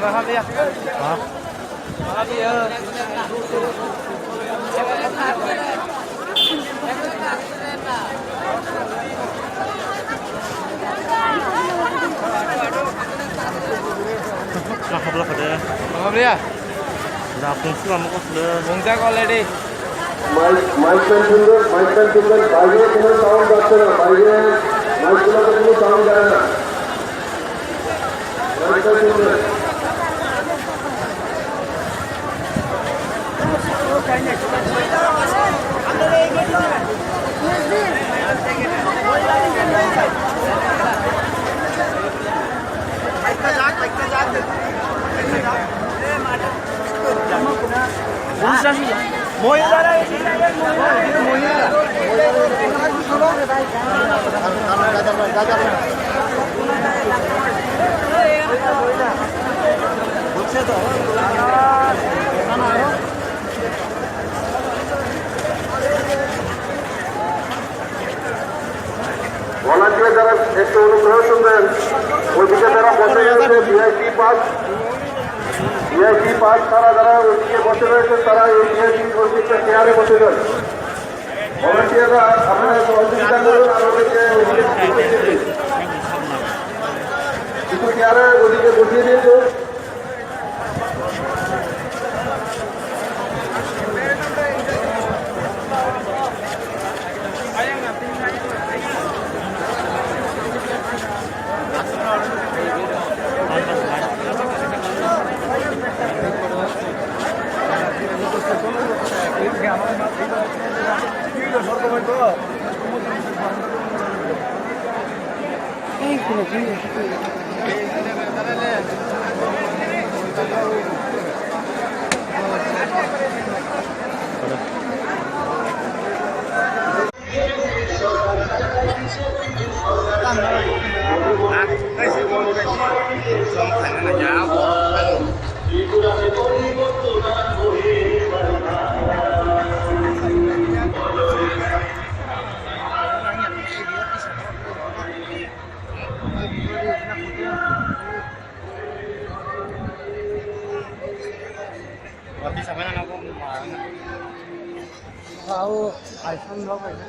Nakabla ka din. Nakabla. Nakapun sila mo ko sila. Bungsak already. Mic man শুনবেন বাইরে কোনো sound যাচ্ছে না বাইরে মাইকগুলোতে কোনো সাউন্ড যায় না মাইকম্যান শুনবেন ভলান্টিয়ার যারা একটু অনুগ্রহ শুনবেন ওইদিকে যারা বসে রয়েছে ভিআইপি পাস তারা যারা ওইদিকে বসে রয়েছে তারা এই ভিআইপি ওইদিকে চেয়ারে বসে যান ভলান্টিয়াররা আপনারা সহযোগিতা করুন আর ওদিকে কিছু চেয়ারে ওদিকে বসিয়ে দিয়েছে Tahu iPhone berapa ya?